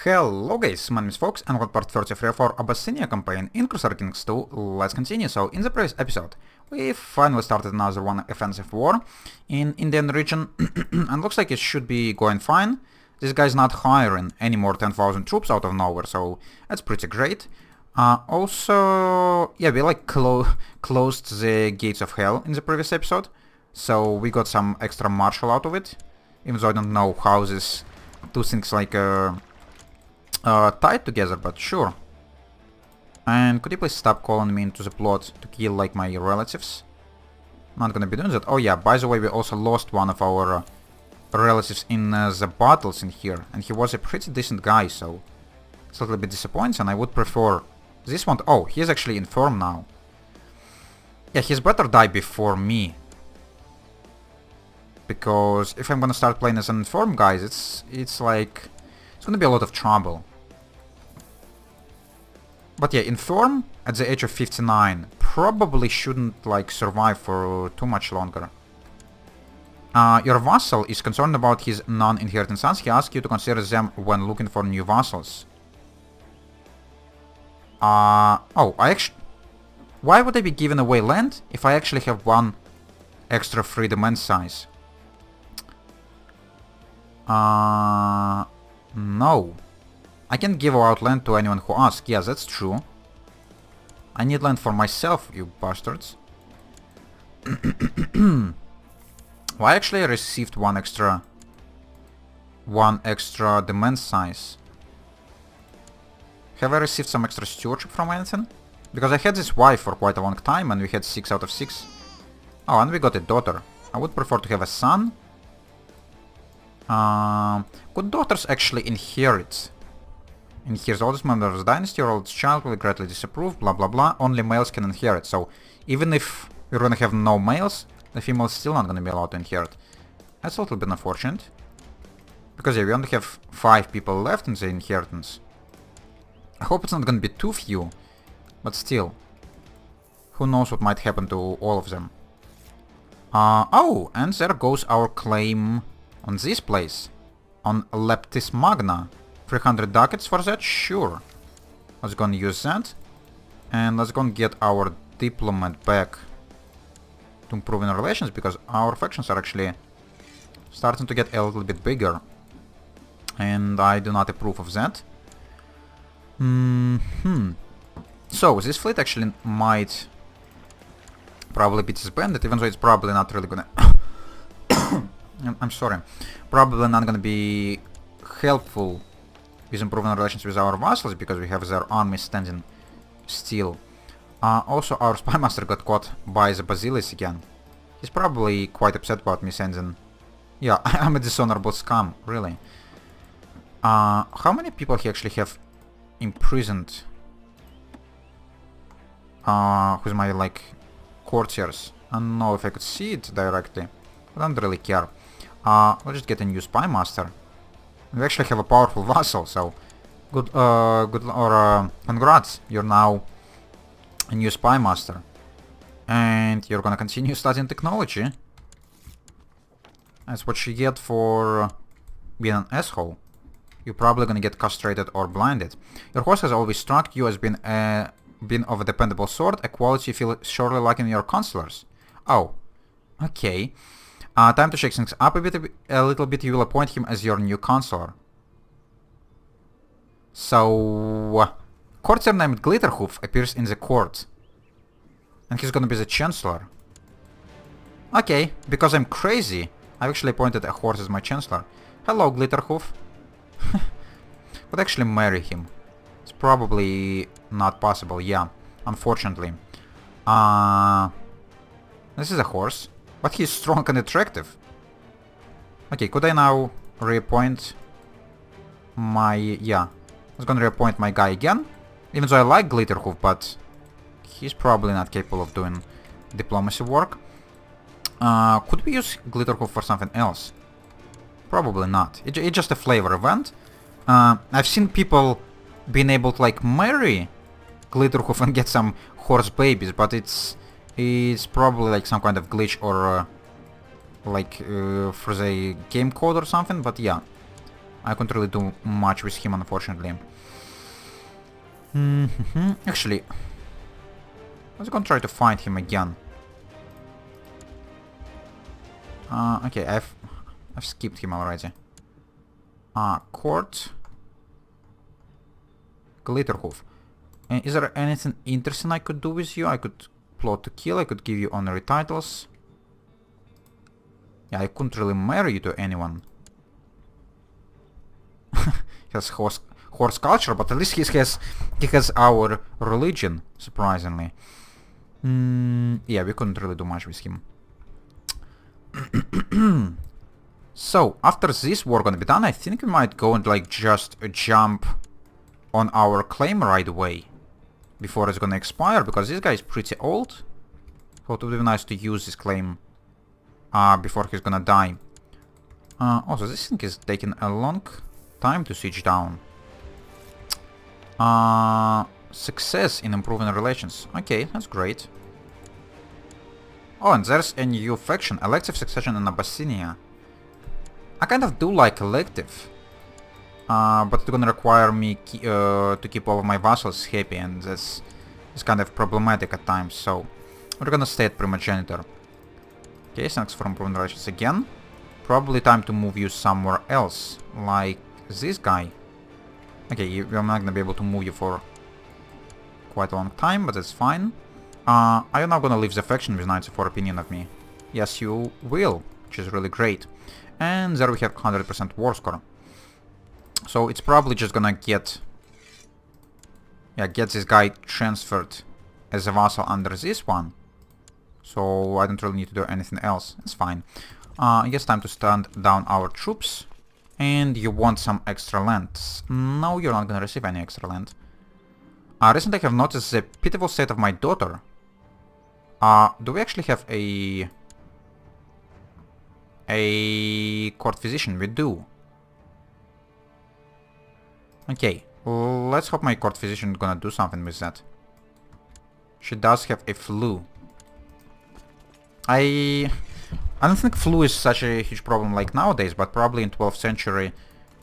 Hello guys, my name is Fox and welcome to part 33 of our Abyssinia campaign in Crusader Kings 2. Let's continue. So in the previous episode we finally started another one offensive war in Indian region and looks like it should be going fine. This guy's not hiring any more 10,000 troops out of nowhere, so that's pretty great. Also, yeah, we like closed the gates of hell in the previous episode, so we got some extra martial out of it, even though I don't know how this two things like tied together, but sure. And could you please stop calling me into the plot to kill like my relatives? Not gonna be doing that. Oh yeah, by the way, we also lost one of our relatives in the battles in here, and he was a pretty decent guy, so it's a little bit disappointing, and I would prefer this one. Oh, he's actually infirm now. Yeah, he's better die before me, because if I'm gonna start playing as an infirm guys, it's like it's gonna be a lot of trouble. But yeah, infirm at the age of 59 probably shouldn't like survive for too much longer. Your vassal is concerned about his non-inheriting sons. He asks you to consider them when looking for new vassals. Oh, why would I be giving away land if I actually have one extra free demand size? No. I can give out land to anyone who asks. Yes, that's true. I need land for myself, you bastards. Well, I actually received one extra demand size. Have I received some extra stewardship from anything? Because I had this wife for quite a long time and we had 6 out of 6. Oh, and we got a daughter. I would prefer to have a son. Could daughters actually inherit? Inherits oldest member of the dynasty or oldest child will greatly disapprove, blah blah blah. Only males can inherit. So even if we're gonna have no males, the female is still not gonna be allowed to inherit. That's a little bit unfortunate. Because yeah, we only have 5 people left in the inheritance. I hope it's not gonna be too few, but still. Who knows what might happen to all of them. Oh, and there goes our claim on this place. On Leptis Magna. 300 ducats for that? Sure. Let's go and use that. And let's go and get our diplomat back to improving relations, because our factions are actually starting to get a little bit bigger. And I do not approve of that. So, this fleet actually might probably be disbanded, even though it's probably not really gonna... I'm sorry. Probably not gonna be helpful with improving relations with our vassals, because we have their army standing still. Also, our spy master got caught by the Basilis again. He's probably quite upset about me sending... Yeah, I'm a dishonorable scum, really. How many people he actually have imprisoned? Who's my, like, courtiers? I don't know if I could see it directly. I don't really care. Let's just get a new spy master. We actually have a powerful vassal, so congrats, you're now a new spy master. And you're gonna continue studying technology. That's what you get for being an asshole. You're probably gonna get castrated or blinded. Your horse has always struck you as being of a dependable sort, a quality you feel surely lacking in your counselors. Oh, okay. Time to shake things up a little bit. You will appoint him as your new counselor. So, courtier named Glitterhoof appears in the court. And he's gonna be the chancellor. Okay, because I'm crazy, I've actually appointed a horse as my chancellor. Hello, Glitterhoof. Would actually marry him. It's probably not possible, yeah, unfortunately. This is a horse. But he's strong and attractive. Okay, could I now reappoint my... Yeah, I was gonna reappoint my guy again. Even though I like Glitterhoof, but he's probably not capable of doing diplomacy work. Could we use Glitterhoof for something else? Probably not. It's just a flavor event. I've seen people being able to like marry Glitterhoof and get some horse babies, but it's probably like some kind of glitch or like for the game code or something, but yeah. I couldn't really do much with him, unfortunately. Actually, let's go and try to find him again. Okay, I've skipped him already. Court. Glitterhoof. Is there anything interesting I could do with you? I could plot to kill, I could give you honorary titles. Yeah, I couldn't really marry you to anyone. He has horse culture, but at least he has our religion, surprisingly. Yeah, we couldn't really do much with him. So, after this war gonna be done, I think we might go and like just jump on our claim right away before it's gonna expire, because this guy is pretty old. So it would be nice to use this claim before he's gonna die. Also, this thing is taking a long time to siege down. Success in improving relations. Okay, that's great. Oh, and there's a new faction, elective succession in Abyssinia. I kind of do like elective, but it's gonna require me to keep all of my vassals happy, and that's kind of problematic at times, so we're gonna stay at primogenitor. Okay, thanks for improving relations again. Probably time to move you somewhere else, like this guy. Okay, I'm not gonna be able to move you for quite a long time, but that's fine. Are you now gonna leave the faction with 94 opinion of me? Yes, you will, which is really great. And there we have 100% war score. So it's probably just gonna get this guy transferred as a vassal under this one. So I don't really need to do anything else. It's fine. I guess time to stand down our troops. And you want some extra land. No, you're not gonna receive any extra land. Recently I have noticed the pitiful state of my daughter. Do we actually have a court physician? We do. Okay, let's hope my court physician is gonna do something with that. She does have a flu. I don't think flu is such a huge problem like nowadays, but probably in 12th century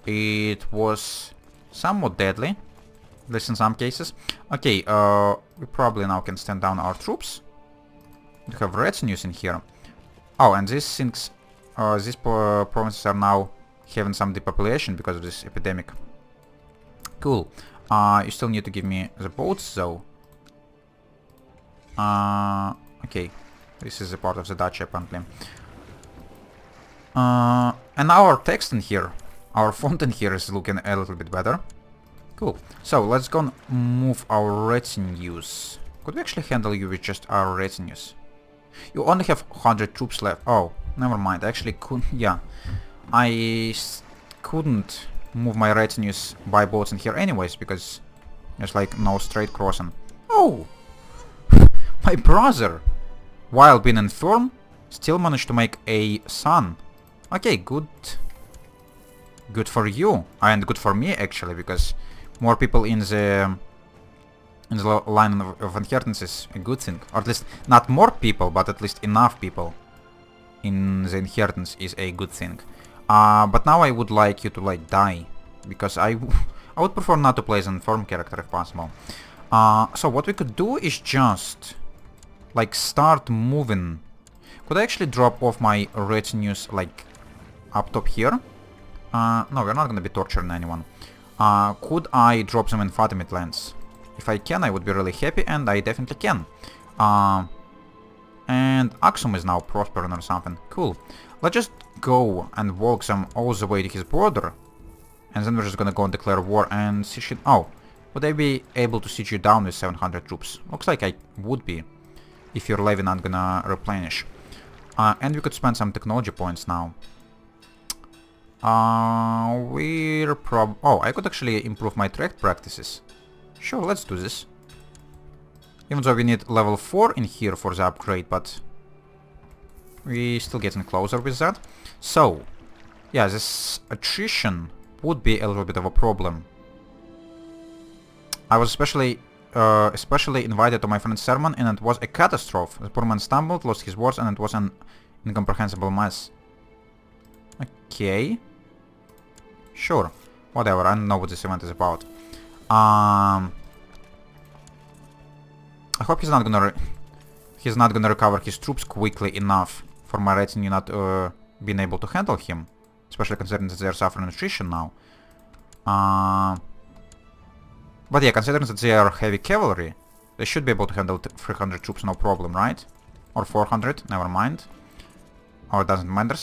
it was somewhat deadly, at least in some cases. Okay, we probably now can stand down our troops. We have retinues in here. Oh, and these things, these provinces are now having some depopulation because of this epidemic. Cool. You still need to give me the boats, though. Okay. This is a part of the duchy, apparently. And our text in here, our font in here is looking a little bit better. Cool. So, let's go and move our retinues. Could we actually handle you with just our retinues? You only have 100 troops left. Oh, never mind. I actually couldn't... Yeah. I couldn't move my retinues by boats in here anyways, because there's like no straight crossing. Oh! My brother, while being infirm, still managed to make a son. Okay, good. Good for you. And good for me, actually, because more people in the line of inheritance is a good thing. Or at least, not more people, but at least enough people in the inheritance is a good thing. But now I would like you to, like, die. Because I would prefer not to play as an infirm character if possible. So what we could do is just, like, start moving. Could I actually drop off my retinues, like, up top here? No, we're not gonna be torturing anyone. Could I drop them in Fatimid lands? If I can, I would be really happy, and I definitely can. And Axum is now prospering or something. Cool. Let's just go and walk them all the way to his border. And then we're just gonna go and declare war and siege it. Oh, would I be able to siege you down with 700 troops? Looks like I would be, if your levy not gonna replenish. And we could spend some technology points now. Oh, I could actually improve my trade practices. Sure, let's do this. Even though we need level 4 in here for the upgrade, but we're still getting closer with that. So, yeah, this attrition would be a little bit of a problem. I was especially invited to my friend's sermon, and it was a catastrophe. The poor man stumbled, lost his words, and it was an incomprehensible mess. Okay. Sure. Whatever, I don't know what this event is about. I hope he's not gonna recover his troops quickly enough for my retinue not being able to handle him. Especially considering that they're suffering attrition now. But yeah, considering that they are heavy cavalry, they should be able to handle 300 troops no problem, right? Or 400, never mind. Or it doesn't matter.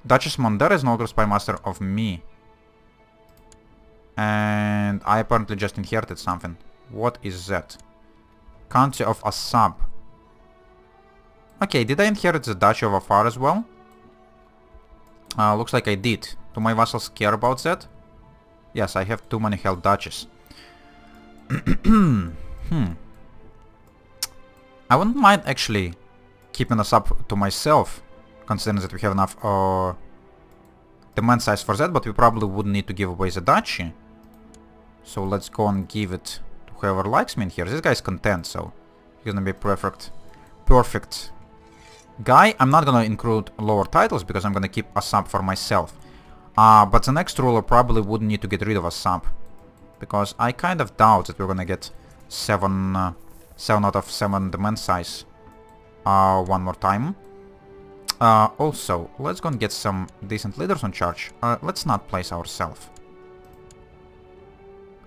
Duchess Mondera is noted spy master of me. And I apparently just inherited something. What is that? County of Assab. Okay, did I inherit the Duchy of Afar as well? Looks like I did. Do my vassals care about that? Yes, I have too many held duchies. I wouldn't mind actually keeping Assab to myself, considering that we have enough demand size for that, but we probably would need to give away the duchy. So let's go and give it to whoever likes me in here. This guy's content, so he's gonna be perfect guy. I'm not gonna include lower titles because I'm gonna keep Assab for myself. But the next ruler probably would need to get rid of Assab, because I kind of doubt that we're gonna get 7 out of 7 demand size one more time. Also, let's go and get some decent leaders on charge. Let's not place ourselves.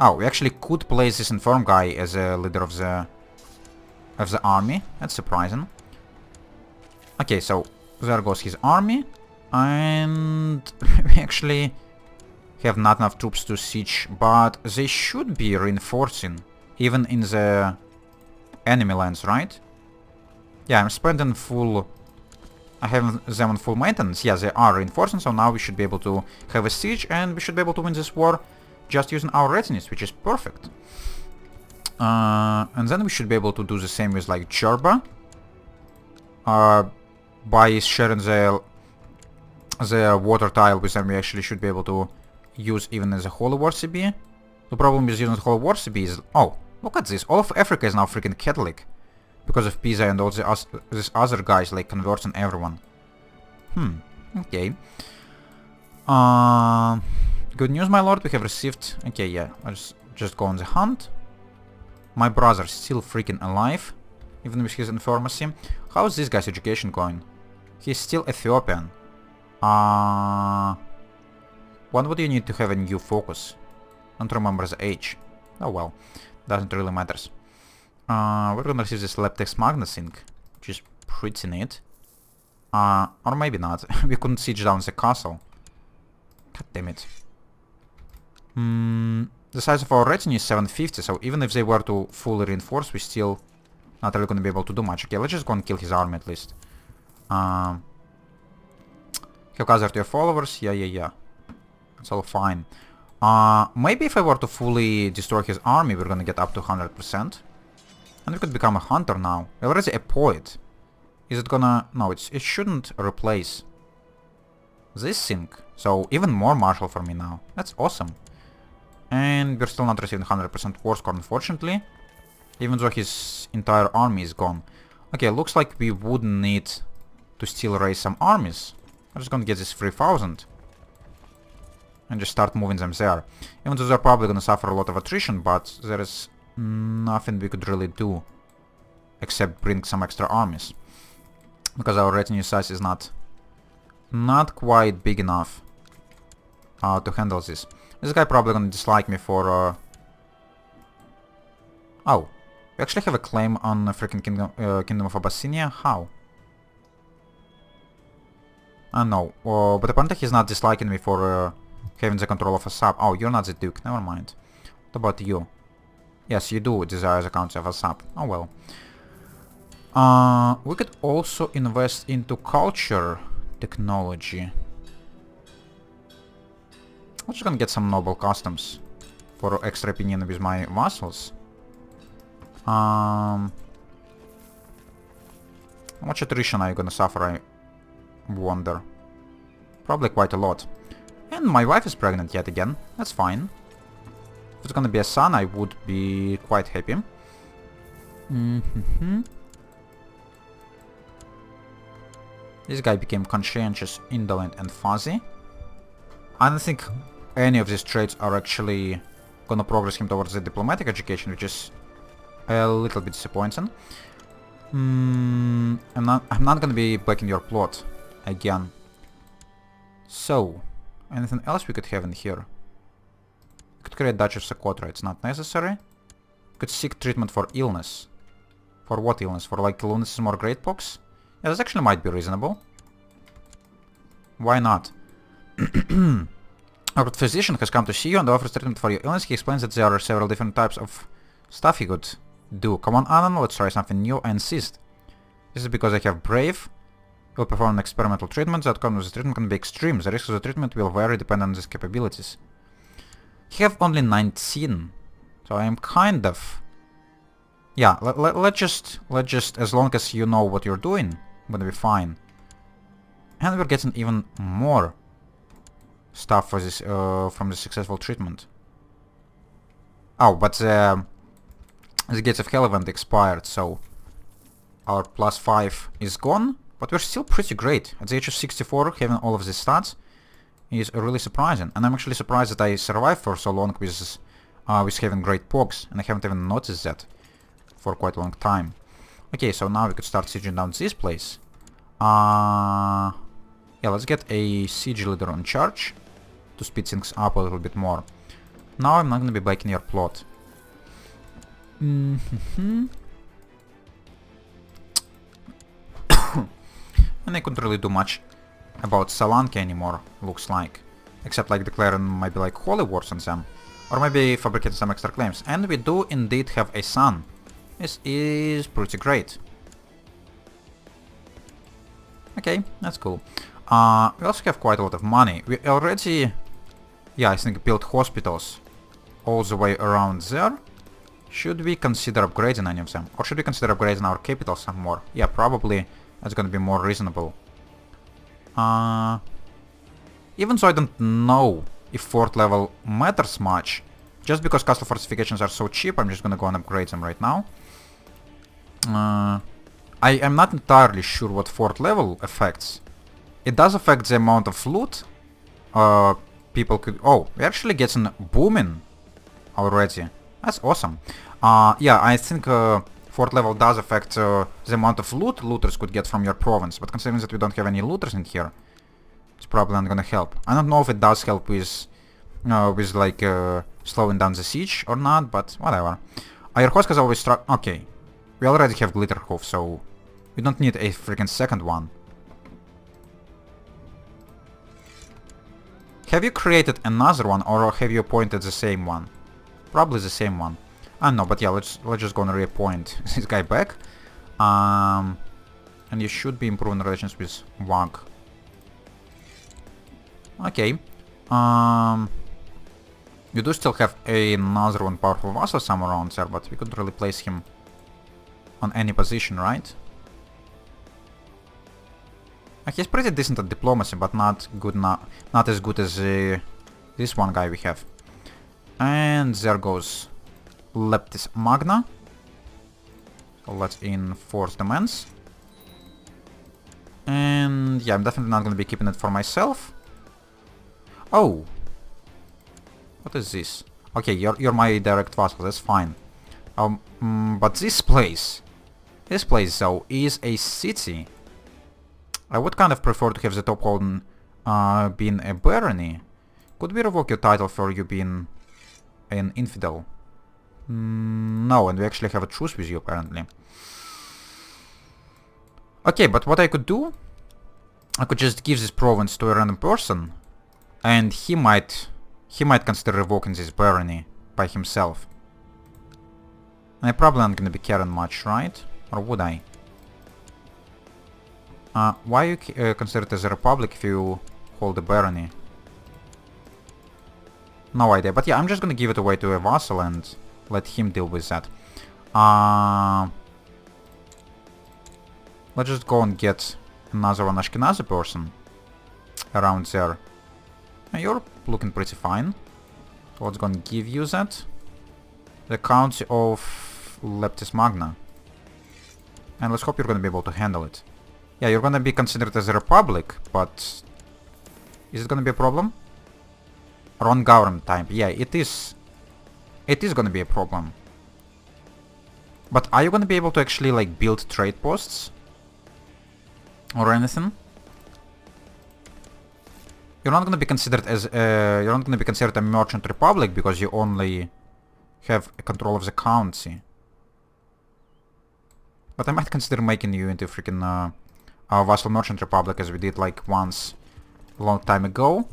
Oh, we actually could place this informed guy as a leader of the army. That's surprising. Okay, so there goes his army, and we actually have not enough troops to siege, but they should be reinforcing even in the enemy lands, right? Yeah, I'm spending full... I have them on full maintenance. Yeah, they are reinforcing, so now we should be able to have a siege, and we should be able to win this war just using our retinues, which is perfect. And then we should be able to do the same with like Jerba. By sharing the water tile with them, we actually should be able to use even as a Holy War CB. The problem with using the Holy War CB is... Oh, look at this. All of Africa is now freaking Catholic. Because of Pisa and all these other guys like converting everyone. Okay. Good news, my lord. We have received... Okay, yeah. Let's just go on the hunt. My brother's still freaking alive. Even with his informacy. How is this guy's education going? He's still Ethiopian. When would you need to have a new focus? Don't remember the age. Oh well. Doesn't really matter. We're gonna receive this Leptex Magnusing, which is pretty neat. Or maybe not. We couldn't siege down the castle. God damn it. The size of our retinue is 750, so even if they were to fully reinforce, we still not really gonna be able to do much. Okay, let's just go and kill his army at least. Have gathered your followers? Yeah. It's all fine. Maybe if I were to fully destroy his army, we're gonna get up to 100%. And we could become a hunter now. We're already a poet. Is it gonna... No, it shouldn't replace this thing. So even more martial for me now. That's awesome. And we're still not receiving 100% war score, unfortunately. Even though his entire army is gone. Okay, looks like we would need to still raise some armies. I'm just gonna get this 3000. And just start moving them there. Even though they're probably gonna suffer a lot of attrition, but there is nothing we could really do except bring some extra armies. Because our retinue size is not quite big enough to handle this. This guy probably gonna dislike me for... Oh, we actually have a claim on the freaking Kingdom of Abyssinia? How? No, but apparently he's not disliking me for having the control of Assab. Oh, you're not the Duke, never mind. What about you? Yes, you do desire the County of Assab. Oh well. We could also invest into culture technology. I'm just gonna get some noble customs for extra opinion with my vassals. How much attrition are you gonna suffer, I wonder? Probably quite a lot. And my wife is pregnant yet again. That's fine. If it's gonna be a son, I would be quite happy. This guy became conscientious, indolent, and fuzzy. I don't think any of these traits are actually gonna progress him towards the diplomatic education, which is a little bit disappointing. I'm not gonna be backing your plot again. So, anything else we could have in here? We could create Dutch of Socotra, it's not necessary. We could seek treatment for illness. For what illness? For like lunatism or great pox? Yeah, this actually might be reasonable. Why not? Our physician has come to see you and offers treatment for your illness. He explains that there are several different types of stuff he could do. Come on, Anan, let's try something new. I insist. This is because I have Brave. Will perform an experimental treatment. The outcome of the treatment can be extreme. The risk of the treatment will vary depending on his capabilities. He have only 19. So I am kind of... Yeah, let's just, as long as you know what you're doing, I'm gonna be fine. And we're getting even more stuff for this, from the successful treatment. Oh, but the Gates of Hell event expired, so our +5 is gone. But we're still pretty great. At the age of 64, having all of these stats is really surprising. And I'm actually surprised that I survived for so long with having great pogs, and I haven't even noticed that for quite a long time. Okay, so now we could start sieging down this place. Yeah, let's get a siege leader on charge to speed things up a little bit more. Now I'm not gonna be backing your plot. And I couldn't really do much about Salanka anymore, looks like. Except like declaring maybe like holy wars on them. Or maybe fabricating some extra claims. And we do indeed have a son. This is pretty great. Okay, that's cool. We also have quite a lot of money. We already, yeah, I think built hospitals all the way around there. Should we consider upgrading any of them? Or should we consider upgrading our capital some more? Yeah, probably that's gonna be more reasonable. Even though I don't know if fort level matters much, just because castle fortifications are so cheap, I'm just gonna go and upgrade them right now. I'm not entirely sure what fort level affects. It does affect the amount of loot people could... Oh, we're actually getting booming already. That's awesome. Yeah, I think fort level does affect the amount of loot looters could get from your province, but considering that we don't have any looters in here, it's probably not gonna help. I don't know if it does help with like slowing down the siege or not, but whatever. Irkutsk has always struck... Okay, we already have Glitterhoof, so we don't need a freaking second one. Have you created another one, or have you appointed the same one? Probably the same one. I don't know, but yeah, let's just go and reappoint this guy back. And you should be improving relations with Wag. Okay. You do still have another one powerful vassal somewhere around there, but we couldn't really place him on any position, right? He's pretty decent at diplomacy, but not as good as this one guy we have. And there goes Leptis Magna. So let's enforce demands. And yeah, I'm definitely not going to be keeping it for myself. Oh, what is this? Okay, you're my direct vassal. That's fine. But this place though is a city. I would kind of prefer to have the top holden being a barony. Could we revoke your title for you being an infidel? No, and we actually have a truce with you apparently. Okay, but what I could do, I could just give this province to a random person, and he might consider revoking this barony by himself. And I'm probably not gonna be caring much, right? Or would I? Why you consider it as a republic if you hold a barony? No idea, but yeah, I'm just gonna give it away to a vassal and let him deal with that. Let's just go and get another one Ashkenazi person around there. You're looking pretty fine. So let's go and give you that. The County of Leptis Magna. And let's hope you're gonna be able to handle it. Yeah, you're gonna be considered as a republic, but is it gonna be a problem? Wrong government type. Yeah, it is. It is gonna be a problem. But are you gonna be able to actually like build trade posts? Or anything? You're not gonna be considered as you're not gonna be considered a merchant republic because you only have control of the county. But I might consider making you into freaking a vassal merchant republic as we did like once a long time ago.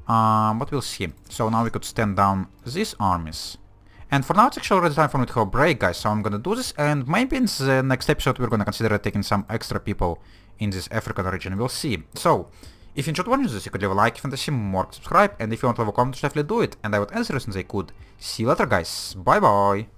But we'll see. So now we could stand down these armies. And for now it's actually already time for me to have a break, guys, so I'm gonna do this, and maybe in the next episode we're gonna consider taking some extra people in this African region, we'll see. So, if you enjoyed watching this, you could leave a like, if you want to see more, subscribe, and if you want to leave a comment, definitely do it, and I would answer as soon as I could. See you later, guys, bye bye!